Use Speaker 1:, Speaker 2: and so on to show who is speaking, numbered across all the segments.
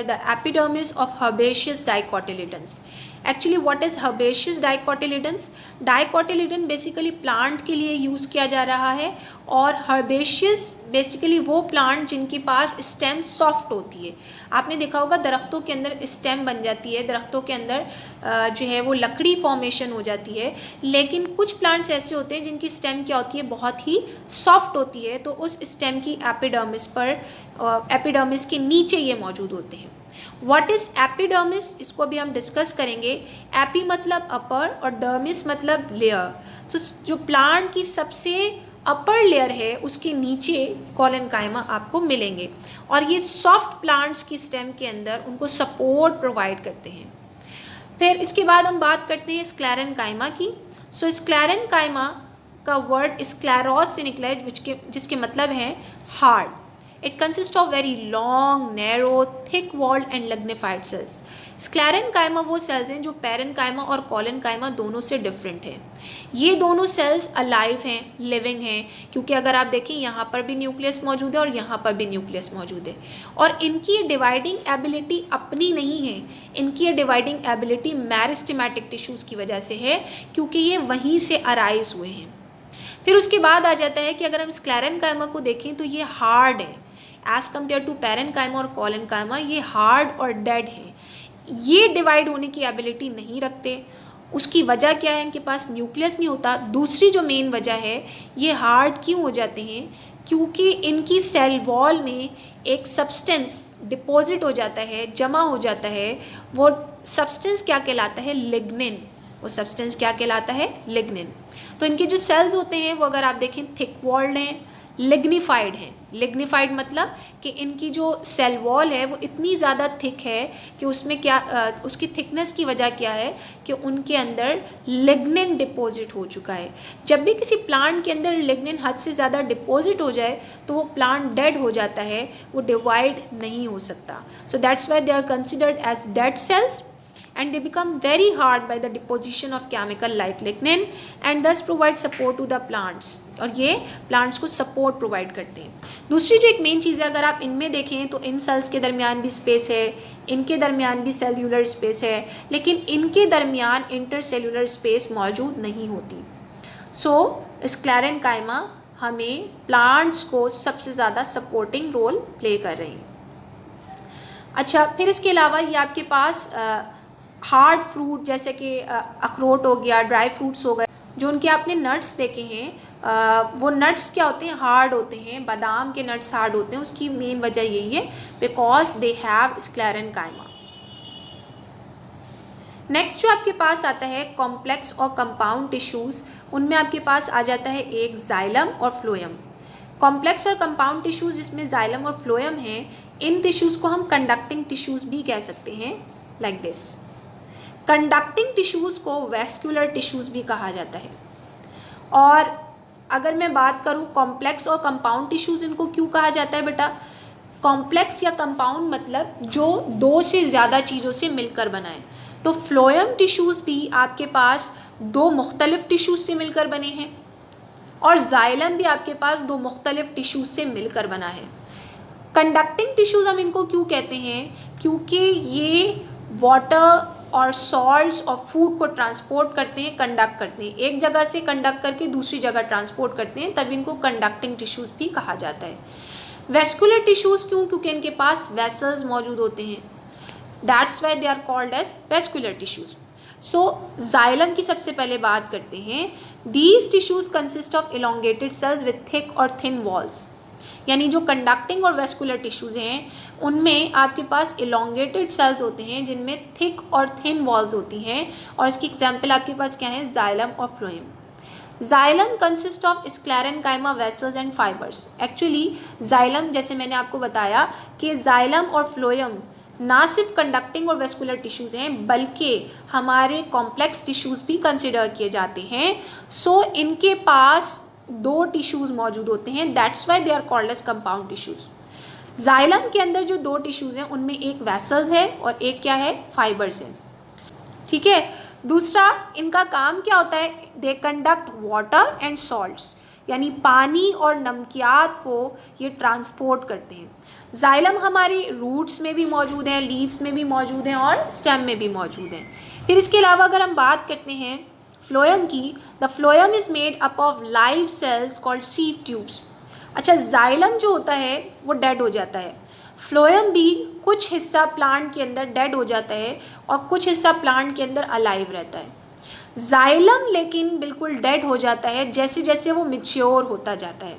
Speaker 1: near the epidermis of herbaceous dicotyledons. Actually what is herbaceous dicotyledons? Dicotyledon basically plant के लिए use किया जा रहा है, और हर्बेशियस बेसिकली वो प्लांट जिनके पास स्टेम सॉफ्ट होती है। आपने देखा होगा दरख्तों के अंदर स्टेम बन जाती है, दरख्तों के अंदर जो है वो लकड़ी फॉर्मेशन हो जाती है, लेकिन कुछ प्लांट्स ऐसे होते हैं जिनकी स्टेम क्या होती है, बहुत ही सॉफ्ट होती है, तो उस स्टेम की एपिडर्मिस पर, एपिडर्मिस के नीचे ये मौजूद होते हैं। व्हाट इज एपिडर्मिस, इसको भी हम डिस्कस करेंगे। एपी मतलब अपर और डर्मिस मतलब लेयर। तो जो प्लांट की सबसे अपर लेयर है उसके नीचे कॉलेनकाइमा आपको मिलेंगे, और ये सॉफ्ट प्लांट्स की स्टेम के अंदर उनको सपोर्ट प्रोवाइड करते हैं। फिर इसके बाद हम बात करते हैं स्क्लेरेनकाइमा की। सो स्क्लेरेनकाइमा का वर्ड स्क्लेरोस से निकला है, जिसके मतलब है hard. It consists of very long, narrow, thick-walled and lignified cells. Sclerenchyma वो सेल्स हैं जो पैरेनकाइमा और कॉलेनकाइमा दोनों से डिफरेंट हैं। ये दोनों सेल्स अलाइव हैं, लिविंग हैं, क्योंकि अगर आप देखें यहाँ पर भी न्यूक्लियस मौजूद है और यहाँ पर भी न्यूक्लियस मौजूद है, और इनकी डिवाइडिंग एबिलिटी अपनी नहीं है, इनकी ये डिवाइडिंग एबिलिटी मेरिस्टेमेटिक टिश्यूज़ की वजह से है, क्योंकि ये वहीं से अराइज हुए हैं। फिर उसके बाद आ जाता है कि अगर हम स्क्लेरेनकाइमा को देखें तो ये हार्ड है एज कम्पेयर टू पैरेनकाइमा और कॉलेनकाइमा, ये हार्ड और डेड है, ये डिवाइड होने की एबिलिटी नहीं रखते। उसकी वजह क्या है, इनके पास न्यूक्लियस नहीं होता। दूसरी जो मेन वजह है, ये हार्ड क्यों हो जाते हैं, क्योंकि इनकी सेल वॉल में एक सब्सटेंस डिपॉजिट हो जाता है, जमा हो जाता है। वो सब्सटेंस क्या कहलाता है, लिग्निन। वो सब्सटेंस क्या कहलाता है, लिग्निन। तो इनके जो सेल्स होते हैं वो अगर आप देखें थिक वॉल्ड हैं, लिग्निफाइड हैं। लिग्निफाइड मतलब कि इनकी जो सेल वॉल है वो इतनी ज़्यादा थिक है कि उसमें क्या उसकी थिकनेस की वजह क्या है कि उनके अंदर लिग्निन डिपॉजिट हो चुका है। जब भी किसी प्लांट के अंदर लिग्निन हद से ज़्यादा डिपॉजिट हो जाए तो वो प्लांट डेड हो जाता है, वो डिवाइड नहीं हो सकता। So that's why they are considered as dead cells and they become very hard by the deposition of chemical like lignin and thus provide support to the plants, और ये plants को support provide करते हैं। दूसरी जो एक main चीज़ है, अगर आप इनमें देखें तो इन सेल्स के दरमियान भी स्पेस है, इनके दरमियान भी सेल्यूलर स्पेस है, लेकिन इनके दरमियान इंटरसेल्यूलर स्पेस मौजूद नहीं होती। सो स्क्लेरेनकाइमा हमें प्लांट्स को सबसे ज़्यादा सपोर्टिंग रोल प्ले कर रहे हैं। अच्छा, फिर इसके अलावा ये आपके पास हार्ड फ्रूट जैसे कि अखरोट हो गया, ड्राई फ्रूट्स हो गए, जो उनके आपने नट्स देखे हैं, वो नट्स क्या होते हैं, हार्ड होते हैं। बादाम के नट्स हार्ड होते हैं, उसकी मेन वजह यही है because they have sclerenchyma. Next जो आपके पास आता है कॉम्प्लेक्स और कंपाउंड टिश्यूज़, उनमें आपके पास आ जाता है एक जाइलम और फ्लोएम। कॉम्प्लेक्स और कंपाउंड टिश्यूज़ जिसमें जाइलम और फ्लोएम हैं, इन टिश्यूज़ को हम कंडक्टिंग टिश्यूज़ भी कह सकते हैं, लाइक दिस। कंडक्टिंग टिश्यूज़ को वेस्कुलर टिश्यूज़ भी कहा जाता है। और अगर मैं बात करूं कॉम्प्लेक्स और कंपाउंड टिश्यूज़ इनको क्यों कहा जाता है बेटा, कॉम्प्लेक्स या कंपाउंड मतलब जो दो से ज़्यादा चीज़ों से मिलकर बनाए। तो फ्लोएम टिश्यूज़ भी आपके पास दो मुख्तलिफ टिश्यूज़ से मिलकर बने हैं, और जाइलम भी आपके पास दो मुख्तलिफ टिश्यूज़ से मिलकर बना है। कंडक्टिंग टिश्यूज़ हम इनको क्यों कहते हैं, क्योंकि ये वाटर और सॉल्ट्स और फूड को ट्रांसपोर्ट करते हैं, कंडक्ट करते हैं, एक जगह से कंडक्ट करके दूसरी जगह ट्रांसपोर्ट करते हैं, तब इनको कंडक्टिंग टिश्यूज़ भी कहा जाता है। वेस्कुलर टिश्यूज़ क्यों, क्योंकि इनके पास वेसल्स मौजूद होते हैं, that's why they are called as vascular tissues. So xylem की सबसे पहले बात करते हैं। These tissues consist of elongated cells with thick और थिन वॉल्स, यानी जो कंडक्टिंग और वेस्कुलर टिश्यूज़ हैं उनमें आपके पास इलोंगेटेड सेल्स होते हैं जिनमें थिक और थिन वॉल्स होती हैं, और इसकी एग्जांपल आपके पास क्या है, जाइलम और phloem. Xylem consist of sclerenchyma vessels and fibres. Actually xylem, जैसे मैंने आपको बताया कि जाइलम और फ्लोएम ना सिर्फ कंडक्टिंग और वेस्कुलर टिश्यूज़ हैं बल्कि हमारे कॉम्प्लेक्स टिश्यूज़ भी कंसिडर किए जाते हैं। सो इनके पास दो टिश्यूज़ मौजूद होते हैं, that's why they are called as compound tissues. Xylem के अंदर जो दो टिश्यूज़ हैं उनमें एक वेसल्स है और एक क्या है, फाइबर्स है। ठीक है, दूसरा इनका काम क्या होता है, they conduct water and salts, यानी पानी और नमकियात को ये ट्रांसपोर्ट करते हैं। जाइलम हमारी रूट्स में भी मौजूद हैं, लीव्स में भी मौजूद हैं और स्टेम में भी मौजूद हैं। फिर इसके अलावा अगर हम बात करते हैं फ्लोएम की, the phloem is made up of live cells called sieve tubes. अच्छा, जाइलम जो होता है वो डेड हो जाता है, फ्लोएम भी कुछ हिस्सा प्लांट के अंदर डेड हो जाता है और कुछ हिस्सा प्लांट के अंदर अलाइव रहता है। जाइलम लेकिन बिल्कुल डेड हो जाता है जैसे जैसे वो मैच्योर होता जाता है।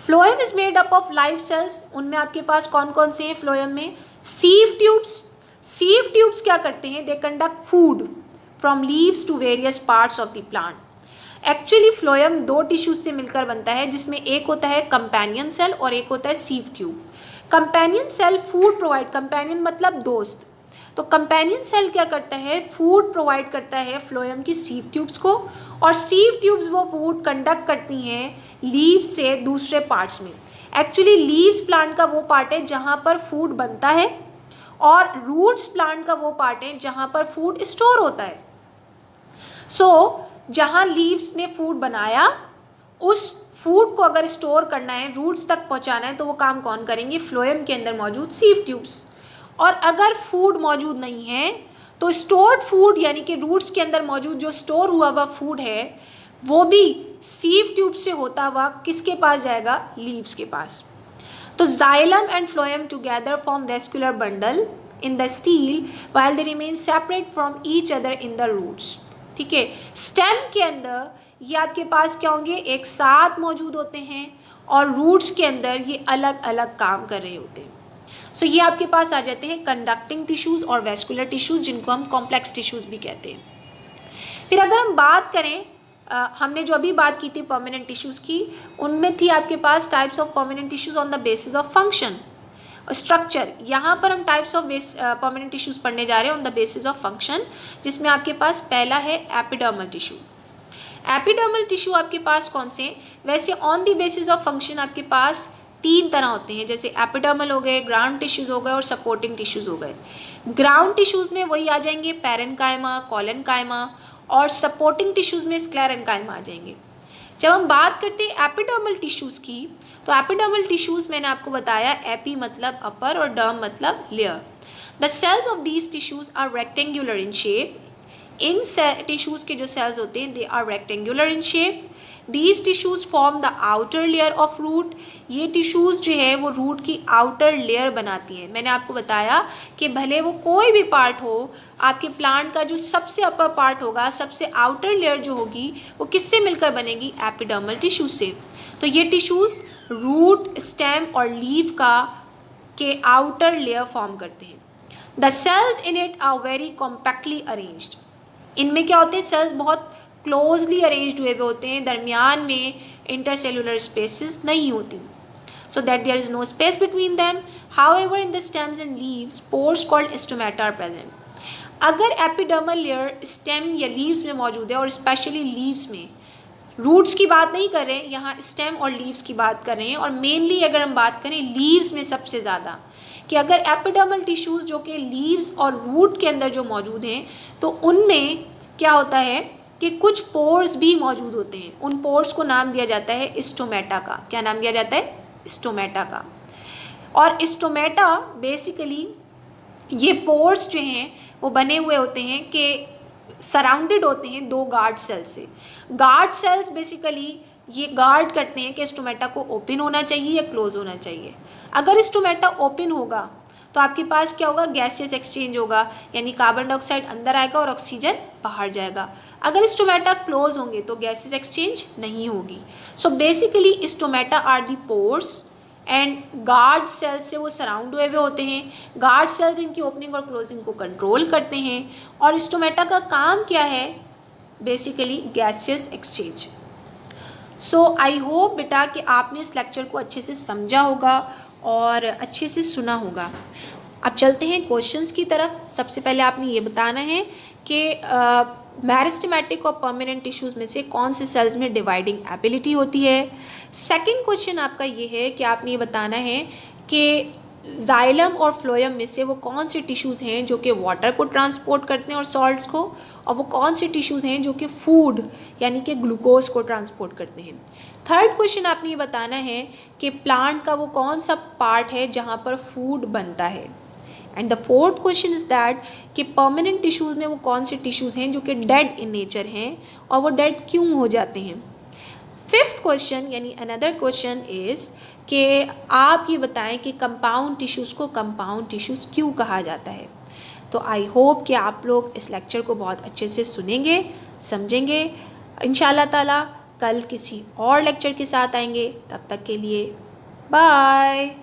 Speaker 1: Phloem is made up of live cells, उनमें आपके पास कौन कौन से हैं फ्लोएम में? Sieve tubes. सीव ट्यूब्स क्या करते हैं? They conduct food from leaves to various parts of the plant. Actually phloem दो टिश्यूज से मिलकर बनता है, जिसमें एक होता है कंपेनियन सेल और एक होता है sieve tube. Companion cell food provide, companion मतलब दोस्त, तो कंपेनियन सेल क्या करता है? फूड प्रोवाइड करता है फ्लोएम की सीव ट्यूब्स को, और सीव ट्यूब्स वो फूड कंडक्ट करती हैं लीव्स से दूसरे पार्ट्स में। एक्चुअली लीव्स प्लांट का वो पार्ट है जहाँ पर फूड बनता है, और रूट्स प्लांट का वो पार्ट है जहाँ पर फूड स्टोर होता है। जहाँ लीव्स ने फूड बनाया, उस फूड को अगर स्टोर करना है, रूट्स तक पहुँचाना है, तो वो काम कौन करेंगे? फ्लोएम के अंदर मौजूद सीव ट्यूब्स। और अगर फूड मौजूद नहीं है तो स्टोर्ड फूड यानी कि रूट्स के अंदर मौजूद जो स्टोर हुआ हुआ फूड है वो भी सीव ट्यूब से होता हुआ किसके पास जाएगा? लीव्स के पास। तो xylem and phloem together form vascular bundle in the stem while they remain separate from each other in the roots. ठीक है, स्टेम के अंदर ये आपके पास क्या होंगे? एक साथ मौजूद होते हैं, और रूट्स के अंदर ये अलग अलग काम कर रहे होते हैं। ये आपके पास आ जाते हैं कंडक्टिंग टिश्यूज़ और वेस्कुलर टिश्यूज़, जिनको हम कॉम्प्लेक्स टिश्यूज़ भी कहते हैं। फिर अगर हम बात करें, हमने जो अभी बात की थी परमानेंट टिश्यूज़ की, उनमें थी आपके पास types of permanent tissues on the basis of function structure. यहाँ पर हम टाइप्स ऑफ परमानेंट टिश्यूज़ पढ़ने जा रहे हैं on the basis of function, जिसमें आपके पास पहला है एपिडर्मल टिश्यू। एपिडर्मल टिश्यू आपके पास कौन से हैं? वैसे on the basis of function आपके पास तीन तरह होते हैं, जैसे एपिडर्मल हो गए, ग्राउंड टिश्यूज़ हो गए और सपोर्टिंग टिश्यूज़ हो गए। ग्राउंड टिश्यूज़ में वही आ जाएंगे पैरेन्काइमा, कॉलेनकाइमा, और सपोर्टिंग टिश्यूज़ में स्क्लेरेन्काइमा आ जाएंगे। जब हम बात करते हैं एपिडर्मल टिश्यूज़ की, तो एपिडर्मल टिश्यूज़ मैंने आपको बताया, एपी मतलब अपर और डर्म मतलब layer. The cells of these tissues are rectangular in shape. इन टिश्यूज़ के जो सेल्स होते हैं they are rectangular in shape. These tissues form the outer layer of root। ये टिश्यूज़ जो है वो रूट की आउटर लेयर बनाती हैं। मैंने आपको बताया कि भले वो कोई भी पार्ट हो, आपके प्लांट का जो सबसे अपर पार्ट होगा, सबसे आउटर लेयर जो होगी, वो किससे मिलकर बनेगी? एपिडर्मल टिश्यू से। तो ये टिश्यूज़ रूट, स्टेम और लीफ के आउटर लेयर फॉर्म करते हैं। The cells in it are very compactly arranged. इनमें क्या होते हैं? सेल्स बहुत क्लोजली अरेंज्ड हुए होते हैं, दरमियान में इंटरसेलुलर स्पेसेस नहीं होती, so that there is no space between them. However, in the stems and leaves, pores called stomata are present. अगर एपिडर्मल लेयर स्टेम या लीव्स में मौजूद है, और स्पेशली लीव्स में, रूट्स की बात नहीं कर रहे हैं यहाँ, स्टेम और लीव्स की बात कर रहे हैं, और मेनली अगर हम बात करें लीव्स में सबसे ज़्यादा, कि अगर एपिडर्मल टिश्यूज़ जो कि लीव्स और रूट के अंदर जो मौजूद हैं, तो उनमें क्या होता है कि कुछ पोर्स भी मौजूद होते हैं। उन पोर्स को नाम दिया जाता है स्टोमेटा का। क्या नाम दिया जाता है? स्टोमेटा का। और स्टोमेटा बेसिकली ये पोर्स जो हैं वो बने हुए होते हैं कि सराउंडेड होते हैं दो गार्ड सेल से। गार्ड सेल्स बेसिकली ये गार्ड करते हैं कि स्टोमेटा को ओपन होना चाहिए या क्लोज होना चाहिए। अगर स्टोमेटा ओपन होगा तो आपके पास क्या होगा? गैसियस एक्सचेंज होगा, यानी कार्बन डाइऑक्साइड अंदर आएगा और ऑक्सीजन बाहर जाएगा। अगर स्टोमेटा क्लोज होंगे तो गैसेस एक्सचेंज नहीं होगी। So basically stomata are the pores and guard cells से वो सराउंड हुए होते हैं। गार्ड सेल्स इनकी ओपनिंग और क्लोजिंग को कंट्रोल करते हैं, और स्टोमेटा का काम क्या है? Basically gaseous exchange. So I hope बेटा कि आपने इस लेक्चर को अच्छे से समझा होगा और अच्छे से सुना होगा। अब चलते हैं क्वेश्चंस की तरफ। सबसे पहले आपने ये बताना है कि मेरिस्टेमेटिक और परमानेंट टिश्यूज़ में से कौन से सेल्स में डिवाइडिंग एबिलिटी होती है। सेकंड क्वेश्चन आपका ये है कि आपने ये बताना है कि जाइलम और फ्लोएम में से वो कौन से टिश्यूज़ हैं जो कि वाटर को ट्रांसपोर्ट करते हैं और सॉल्ट्स को, और वो कौन से टिश्यूज़ हैं जो कि फूड यानी कि ग्लूकोज को ट्रांसपोर्ट करते हैं। थर्ड क्वेश्चन आपने ये बताना है कि प्लांट का वो कौन सा पार्ट है जहाँ पर फूड बनता है। And the fourth question is that कि परमानेंट टिश्यूज़ में वो कौन से टिश्यूज़ हैं जो कि डेड इन नेचर हैं और वो डेड क्यों हो जाते हैं। फिफ्थ क्वेश्चन यानी अनदर क्वेश्चन इज़ कि आप ये बताएं कि कंपाउंड टिश्यूज़ को कंपाउंड टिश्यूज़ क्यों कहा जाता है। तो आई होप कि आप लोग इस लेक्चर को बहुत अच्छे से सुनेंगे, समझेंगे। इंशाल्लाह ताला कल किसी और लेक्चर के साथ आएंगे, तब तक के लिए बाय।